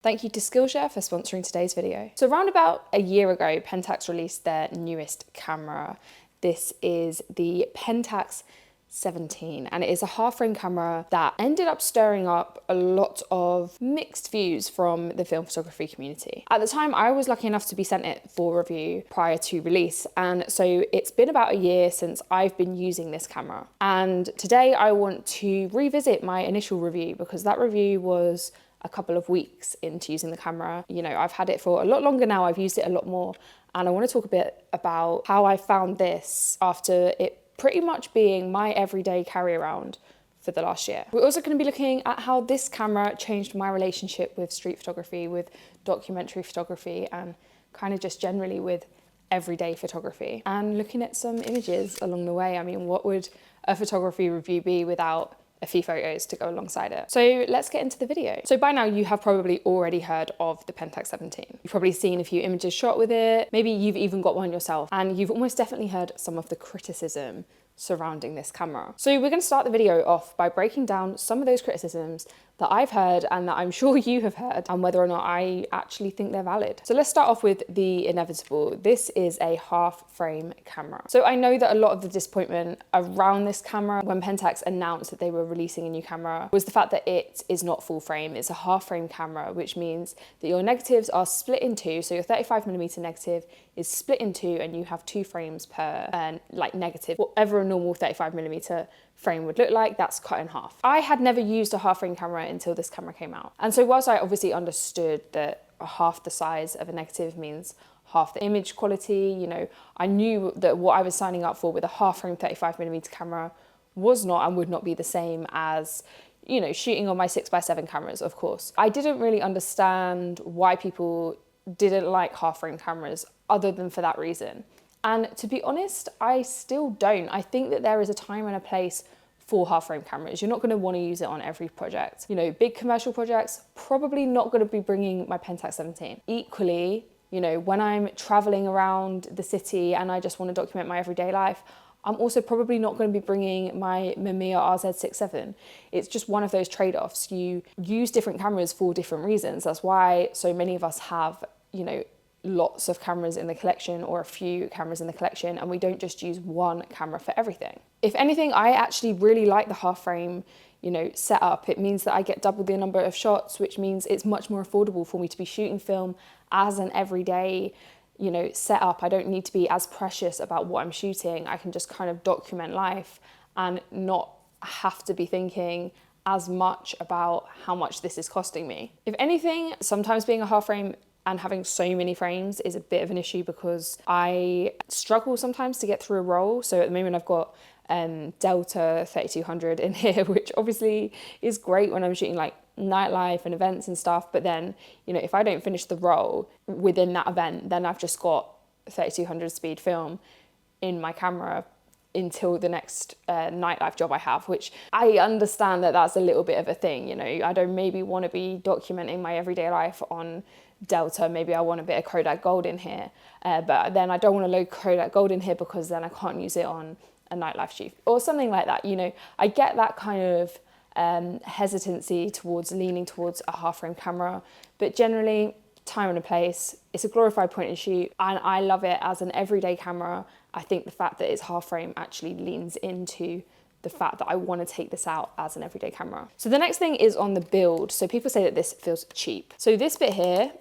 Thank you to Skillshare for sponsoring today's video. So around about a year ago, Pentax released their newest camera. This is the Pentax 17, and it is a half-frame camera that ended up stirring up a lot of mixed views from the film photography community. At the time, I was lucky enough to be sent it for review prior to release, and so it's been about a year since I've been using this camera. And today I want to revisit my initial review because that review was a couple of weeks into using the camera. You know, I've had it for a lot longer now, I've used it a lot more, and I want to talk a bit about how I found this after it pretty much being my everyday carry around for the last year. We're also going to be looking at how this camera changed my relationship with street photography, with documentary photography, and kind of just generally with everyday photography, and looking at some images along the way. I mean, what would a photography review be without a few photos to go alongside it? So let's get into the video. So by now you have probably already heard of the Pentax 17. You've probably seen a few images shot with it. Maybe you've even got one yourself, and you've almost definitely heard some of the criticism surrounding this camera. So we're going to start the video off by breaking down some of those criticisms that I've heard and that I'm sure you have heard, and whether or not I actually think they're valid. So let's start off with the inevitable. This is a half frame camera. So I know that a lot of the disappointment around this camera when Pentax announced that they were releasing a new camera was the fact that it is not full frame. It's a half frame camera, which means that your negatives are split in two. So your 35mm negative is split in two and you have 2 frames per like negative. Whatever a normal 35mm frame would look like, that's cut in half. I had never used a half frame camera until this camera came out. And so whilst I obviously understood that half the size of a negative means half the image quality, you know, I knew that what I was signing up for with a half frame 35mm camera was not and would not be the same as, you know, shooting on my 6x7 cameras, of course. I didn't really understand why people didn't like half frame cameras other than for that reason. And to be honest, I still don't. I think that there is a time and a place for half frame cameras. You're not going to want to use it on every project. You know, big commercial projects, probably not going to be bringing my Pentax 17. Equally, you know, when I'm traveling around the city and I just want to document my everyday life, I'm also probably not going to be bringing my Mamiya RZ67. It's just one of those trade-offs. You use different cameras for different reasons. That's why so many of us have, you know, lots of cameras in the collection or a few cameras in the collection, and we don't just use one camera for everything. If anything, I actually really like the half frame, you know, setup. It means that I get double the number of shots, which means it's much more affordable for me to be shooting film as an everyday, you know, setup. I don't need to be as precious about what I'm shooting. I can just kind of document life and not have to be thinking as much about how much this is costing me. If anything, sometimes being a half frame and having so many frames is a bit of an issue because I struggle sometimes to get through a roll. So at the moment I've got Delta 3200 in here, which obviously is great when I'm shooting like nightlife and events and stuff. But then, you know, if I don't finish the roll within that event, then I've just got 3200 speed film in my camera until the next nightlife job I have, which I understand that that's a little bit of a thing. You know, I don't maybe want to be documenting my everyday life on Delta. Maybe I want a bit of Kodak Gold in here, but then I don't want to load Kodak Gold in here because then I can't use it on a nightlife shoot or something like that. You know, I get that kind of hesitancy towards leaning towards a half frame camera, but generally time and a place. It's a glorified point and shoot, and I love it as an everyday camera. I think the fact that it's half frame actually leans into the fact that I want to take this out as an everyday camera. So the next thing is on the build. So people say that this feels cheap. So this bit here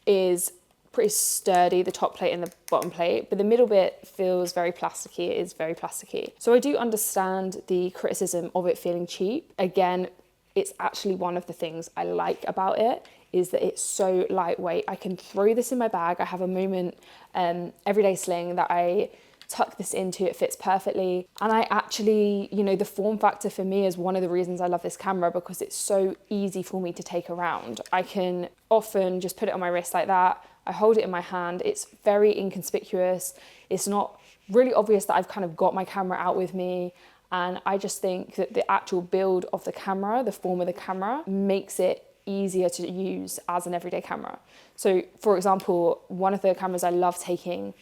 is pretty sturdy, the top plate and the bottom plate, but the middle bit feels very plasticky. It is very plasticky. So I do understand the criticism of it feeling cheap. Again, it's actually one of the things I like about it, is that it's so lightweight. I can throw this in my bag. I have a Moment everyday sling that I tuck this into. It fits perfectly. And I actually, you know, the form factor for me is one of the reasons I love this camera, because it's so easy for me to take around. I can often just put it on my wrist like that. I hold it in my hand. It's very inconspicuous. It's not really obvious that I've kind of got my camera out with me. And I just think that the actual build of the camera, the form of the camera, makes it easier to use as an everyday camera. So for example, one of the cameras I love taking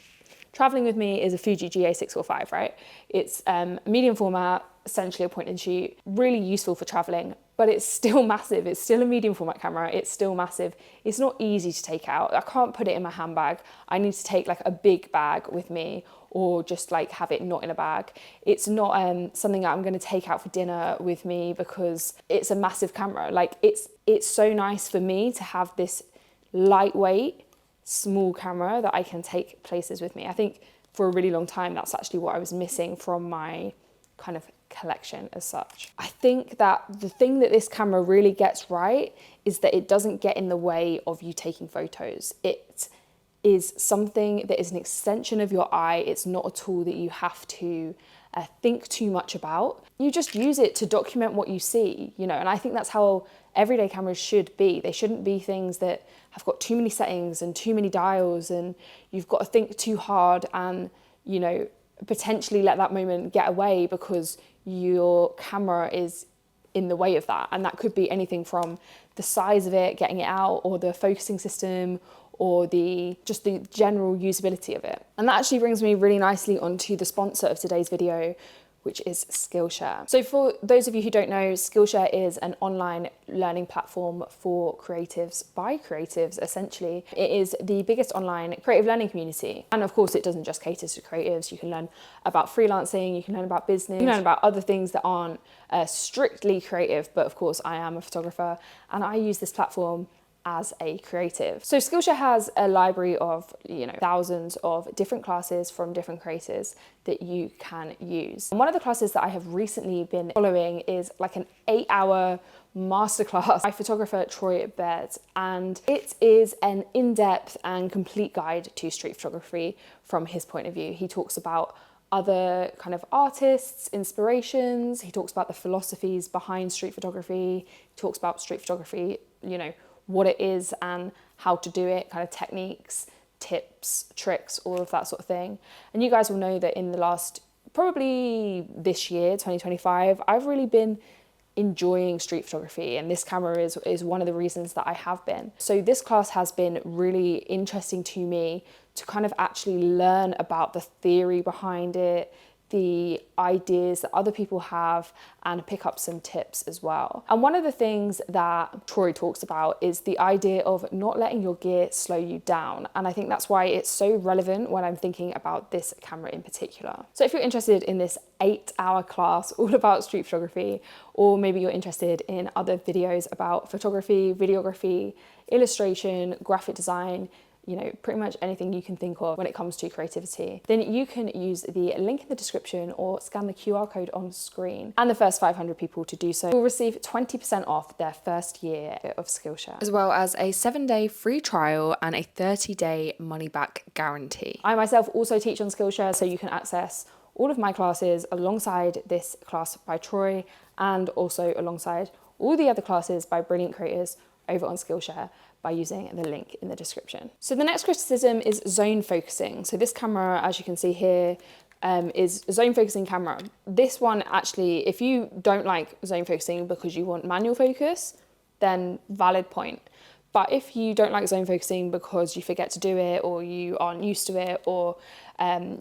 traveling with me is a Fuji GA645, right? It's medium format, essentially a point and shoot, really useful for traveling. but it's still massive. It's still a medium format camera. It's still massive. It's not easy to take out. I can't put it in my handbag. I need to take like a big bag with me, or just like have it not in a bag. It's not something that I'm going to take out for dinner with me, because it's a massive camera. Like it's so nice for me to have this lightweight, small camera that I can take places with me. I think for a really long time, that's actually what I was missing from my kind of collection as such. I think that the thing that this camera really gets right is that it doesn't get in the way of you taking photos. It is something that is an extension of your eye. It's not a tool that you have to think too much about. You just use it to document what you see, you know, and I think that's how everyday cameras should be. They shouldn't be things that have got too many settings and too many dials, and you've got to think too hard and, you know, potentially let that moment get away because your camera is in the way of that. And that could be anything from the size of it, getting it out, or the focusing system, or just the general usability of it. And that actually brings me really nicely onto the sponsor of today's video, which is Skillshare. So for those of you who don't know, Skillshare is an online learning platform for creatives by creatives, essentially. It is the biggest online creative learning community. And of course, it doesn't just cater to creatives. You can learn about freelancing, you can learn about business, you can learn about other things that aren't strictly creative. But of course, I am a photographer and I use this platform as a creative. So Skillshare has a library of, you know, thousands of different classes from different creators that you can use. And one of the classes that I have recently been following is like an 8-hour masterclass by photographer Troy Baird, and it is an in-depth and complete guide to street photography from his point of view. He talks about other kind of artists, inspirations. He talks about the philosophies behind street photography. He talks about street photography, you know, what it is and how to do it, kind of techniques, tips, tricks, all of that sort of thing. And you guys will know that in the last, probably this year, 2025, I've really been enjoying street photography, and this camera is one of the reasons that I have been. So this class has been really interesting to me to kind of actually learn about the theory behind it, the ideas that other people have, and pick up some tips as well. And one of the things that Troy talks about is the idea of not letting your gear slow you down. And I think that's why it's so relevant when I'm thinking about this camera in particular. So if you're interested in this 8-hour class all about street photography, or maybe you're interested in other videos about photography, videography, illustration, graphic design, you know, pretty much anything you can think of when it comes to creativity, then you can use the link in the description or scan the QR code on screen. And the first 500 people to do so will receive 20% off their first year of Skillshare, as well as a 7-day free trial and a 30-day money-back guarantee. I myself also teach on Skillshare, so you can access all of my classes alongside this class by Troy, and also alongside all the other classes by brilliant creators over on Skillshare by using the link in the description. So the next criticism is zone focusing. So this camera, as you can see here, is a zone focusing camera. This one actually, if you don't like zone focusing because you want manual focus, then valid point. But if you don't like zone focusing because you forget to do it, or you aren't used to it, or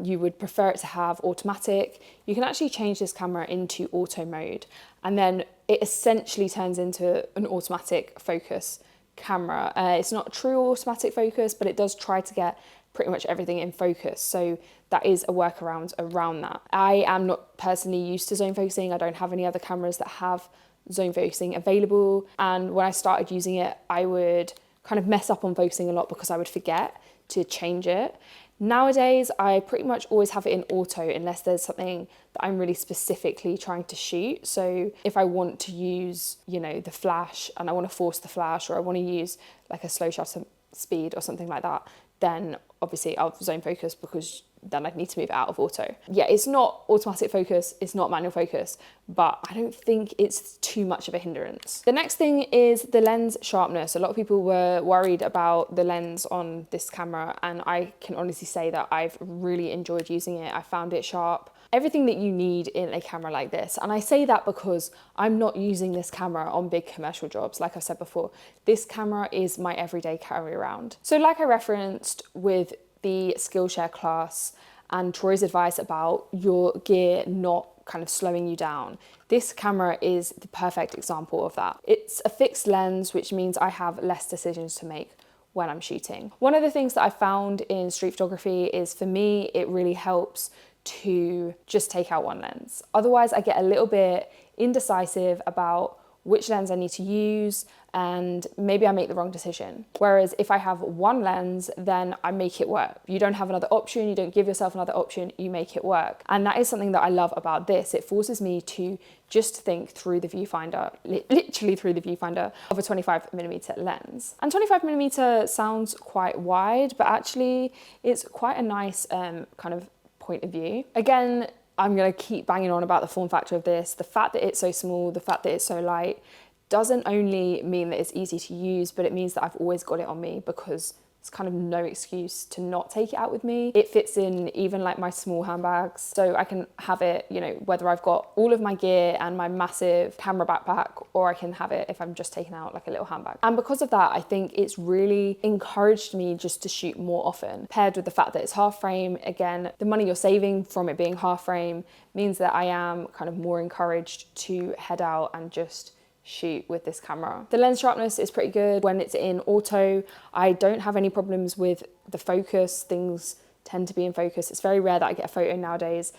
you would prefer it to have automatic, you can actually change this camera into auto mode. And then it essentially turns into an automatic focus camera. It's not true automatic focus, but it does try to get pretty much everything in focus. So that is a workaround around that. I am not personally used to zone focusing. I don't have any other cameras that have zone focusing available. And when I started using it, I would kind of mess up on focusing a lot because I would forget to change it. Nowadays, I pretty much always have it in auto unless there's something that I'm really specifically trying to shoot. So if I want to use, you know, the flash and I want to force the flash, or I want to use like a slow shutter speed or something like that, then obviously I'll zone focus, because then I'd need to move it out of auto. Yeah, it's not automatic focus, it's not manual focus, but I don't think it's too much of a hindrance. The next thing is the lens sharpness. A lot of people were worried about the lens on this camera, and I can honestly say that I've really enjoyed using it. I found it sharp. Everything that you need in a camera like this. And I say that because I'm not using this camera on big commercial jobs. Like I've said before, this camera is my everyday carry around. So like I referenced with the Skillshare class and Troy's advice about your gear not kind of slowing you down. This camera is the perfect example of that. It's a fixed lens, which means I have less decisions to make when I'm shooting. One of the things that I found in street photography is, for me, it really helps to just take out one lens. Otherwise, I get a little bit indecisive about which lens I need to use, and maybe I make the wrong decision. Whereas if I have one lens, then I make it work. You don't have another option, you don't give yourself another option, you make it work. And that is something that I love about this. It forces me to just think through the viewfinder, literally through the viewfinder of a 25mm lens. And 25mm sounds quite wide, but actually it's quite a nice kind of point of view. Again, I'm gonna keep banging on about the form factor of this. The fact that it's so small, the fact that it's so light, doesn't only mean that it's easy to use, but it means that I've always got it on me, because it's kind of no excuse to not take it out with me. It fits in even like my small handbags, so I can have it, you know, whether I've got all of my gear and my massive camera backpack, or I can have it if I'm just taking out like a little handbag. And because of that, I think it's really encouraged me just to shoot more often. Paired with the fact that it's half frame, again, the money you're saving from it being half frame means that I am kind of more encouraged to head out and just shoot with this camera. The lens sharpness is pretty good. When it's in auto, I don't have any problems with the focus. Things tend to be in focus. It's very rare that I get a photo nowadays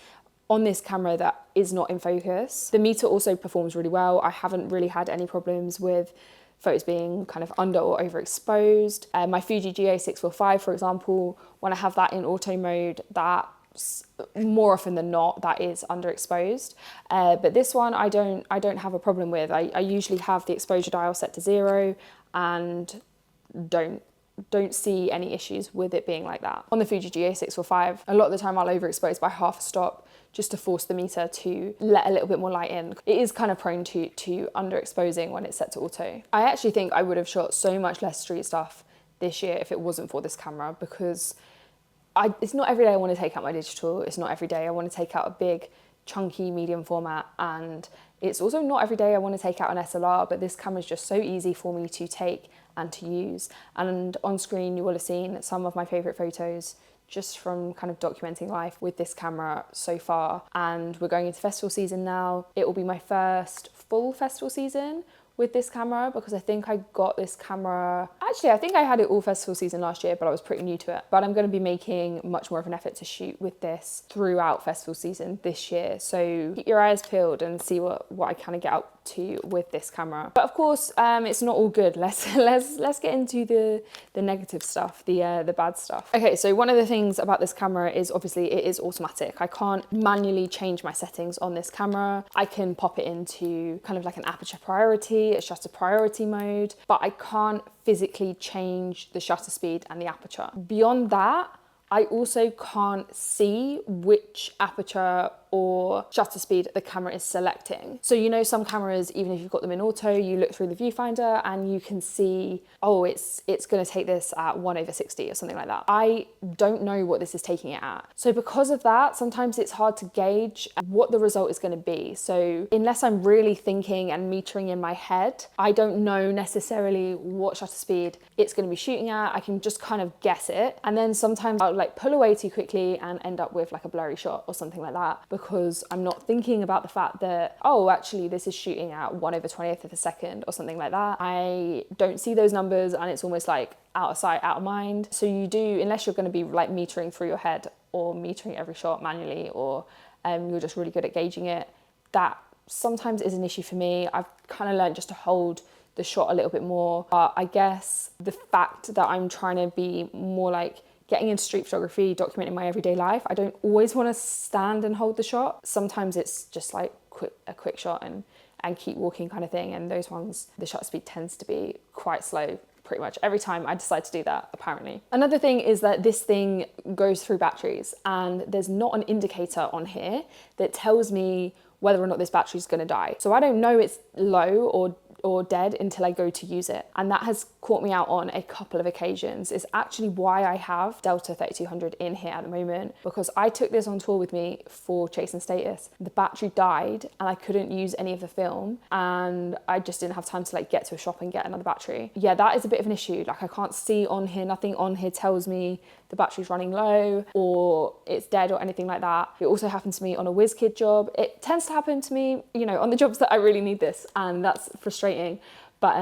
on this camera that is not in focus. The meter also performs really well. I haven't really had any problems with photos being kind of under or overexposed. My Fuji GA645, for example, when I have that in auto mode, that more often than not that is underexposed, but this one I don't have a problem with. I usually have the exposure dial set to 0 and don't see any issues with it being like that. On the Fuji GA645, a lot of the time I'll overexpose by half a stop just to force the meter to let a little bit more light in. It is kind of prone to underexposing when it's set to auto. I actually think I would have shot so much less street stuff this year if it wasn't for this camera, because it's not every day I want to take out my digital. It's not every day I want to take out a big, chunky, medium format. And it's also not every day I want to take out an SLR, but this camera is just so easy for me to take and to use. And on screen, you will have seen some of my favorite photos just from kind of documenting life with this camera so far. And we're going into festival season now. It will be my first full festival season with this camera, because I think I got this camera, actually I think I had it all festival season last year, but I was pretty new to it. But I'm going to be making much more of an effort to shoot with this throughout festival season this year, so keep your eyes peeled and see what I kind of get up to with this camera. But of course, it's not all good. Let's get into the negative stuff, the bad stuff. Okay, so one of the things about this camera is obviously it is automatic. I can't manually change my settings on this camera. I can pop it into kind of like an aperture priority, it's just a priority mode, but I can't physically change the shutter speed and the aperture. Beyond that, I also can't see which aperture or shutter speed the camera is selecting. So you know, some cameras, even if you've got them in auto, you look through the viewfinder and you can see, oh, it's gonna take this at 1/60 or something like that. I don't know what this is taking it at. So because of that, sometimes it's hard to gauge what the result is gonna be. So unless I'm really thinking and metering in my head, I don't know necessarily what shutter speed it's gonna be shooting at. I can just kind of guess it. And then sometimes I'll like pull away too quickly and end up with like a blurry shot or something like that, because I'm not thinking about the fact that, oh, actually this is shooting at 1/20th of a second or something like that. I don't see those numbers and it's almost like out of sight, out of mind. So you do, unless you're going to be like metering through your head or metering every shot manually, or you're just really good at gauging it, that sometimes is an issue for me. I've kind of learned just to hold the shot a little bit more. But I guess the fact that I'm trying to be more like getting into street photography, documenting my everyday life, I don't always want to stand and hold the shot. Sometimes it's just like a quick shot and keep walking kind of thing. And those ones, the shutter speed tends to be quite slow pretty much every time I decide to do that, apparently. Another thing is that this thing goes through batteries, and there's not an indicator on here that tells me whether or not this battery is going to die. So I don't know it's low or or dead until I go to use it. And that has caught me out on a couple of occasions. It's actually why I have Delta 3200 in here at the moment, because I took this on tour with me for Chase and Status. The battery died and I couldn't use any of the film, and I just didn't have time to like get to a shop and get another battery. Yeah, that is a bit of an issue. Like I can't see on here, nothing on here tells me the battery's running low or it's dead or anything like that. It also happened to me on a WizKid job. It tends to happen to me, you know, on the jobs that I really need this, and that's frustrating. But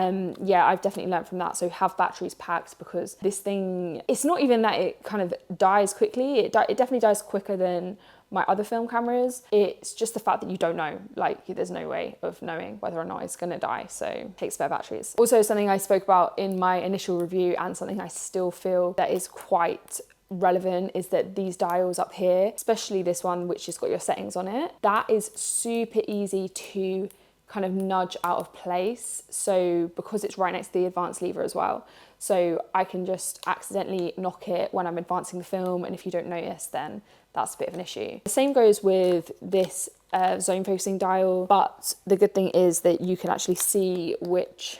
yeah, I've definitely learned from that. So have batteries packed, because this thing, it's not even that it kind of dies quickly. It definitely dies quicker than my other film cameras. It's just the fact that you don't know, like there's no way of knowing whether or not it's gonna die. So take spare batteries. Also something I spoke about in my initial review, and something I still feel that is quite relevant, is that these dials up here, especially this one which has got your settings on it, that is super easy to kind of nudge out of place. So because it's right next to the advance lever as well, so I can just accidentally knock it when I'm advancing the film, and if you don't notice, then that's a bit of an issue. The same goes with this zone focusing dial, but the good thing is that you can actually see which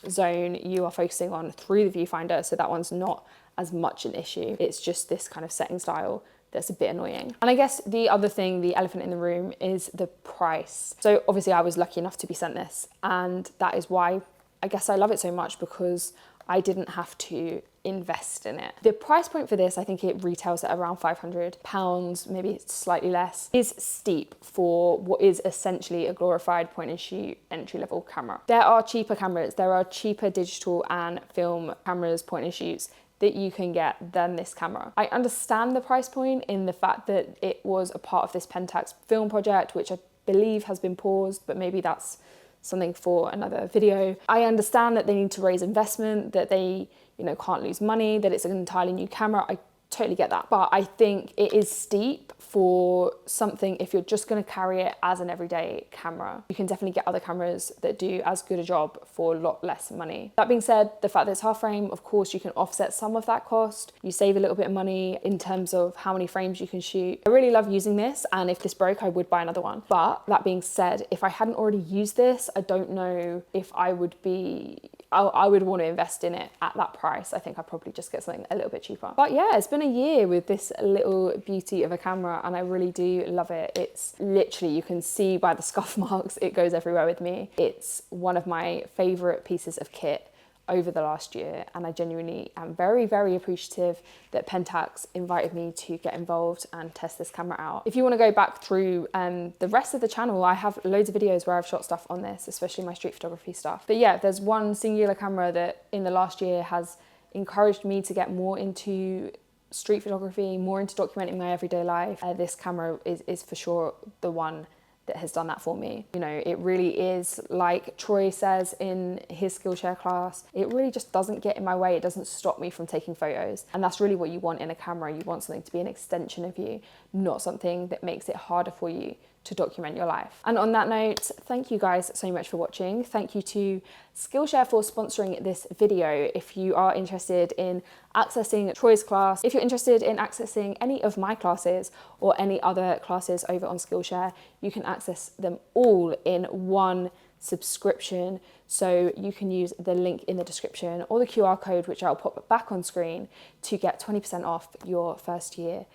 zone you are focusing on through the viewfinder, so that one's not as much an issue. It's just this kind of settings dial that's a bit annoying. And I guess the other thing, the elephant in the room, is the price. So obviously I was lucky enough to be sent this, and that is why I guess I love it so much, because I didn't have to invest in it. The price point for this, I think it retails at around £500, maybe slightly less, is steep for what is essentially a glorified point and shoot entry-level camera. There are cheaper cameras, there are cheaper digital and film cameras, point and shoots, that you can get than this camera. I understand the price point in the fact that it was a part of this Pentax film project, which I believe has been paused, but maybe that's something for another video. I understand that they need to raise investment, that they, you know, can't lose money, that it's an entirely new camera. I totally get that. But I think it is steep for something, if you're just going to carry it as an everyday camera. You can definitely get other cameras that do as good a job for a lot less money. That being said, the fact that it's half frame, of course, you can offset some of that cost. You save a little bit of money in terms of how many frames you can shoot. I really love using this, and if this broke, I would buy another one. But that being said, if I hadn't already used this, I don't know if I would want to invest in it at that price. I think I'd probably just get something a little bit cheaper. But yeah, it's been a year with this little beauty of a camera, and I really do love it. It's literally, you can see by the scuff marks, it goes everywhere with me. It's one of my favorite pieces of kit over the last year, and I genuinely am very, very appreciative that Pentax invited me to get involved and test this camera out. If you want to go back through the rest of the channel, I have loads of videos where I've shot stuff on this, especially my street photography stuff. But yeah, there's one singular camera that in the last year has encouraged me to get more into street photography, more into documenting my everyday life. This camera is for sure the one that has done that for me. You know, it really is, like Troy says in his Skillshare class, it really just doesn't get in my way. It doesn't stop me from taking photos. And that's really what you want in a camera. You want something to be an extension of you, not something that makes it harder for you to document your life. And on that note, thank you guys so much for watching. Thank you to Skillshare for sponsoring this video. If you are interested in accessing Troy's class, if you're interested in accessing any of my classes or any other classes over on Skillshare, you can access them all in one subscription. So you can use the link in the description or the QR code, which I'll pop back on screen, to get 20% off your first year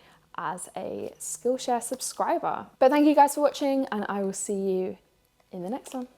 as a Skillshare subscriber. But thank you guys for watching, and I will see you in the next one.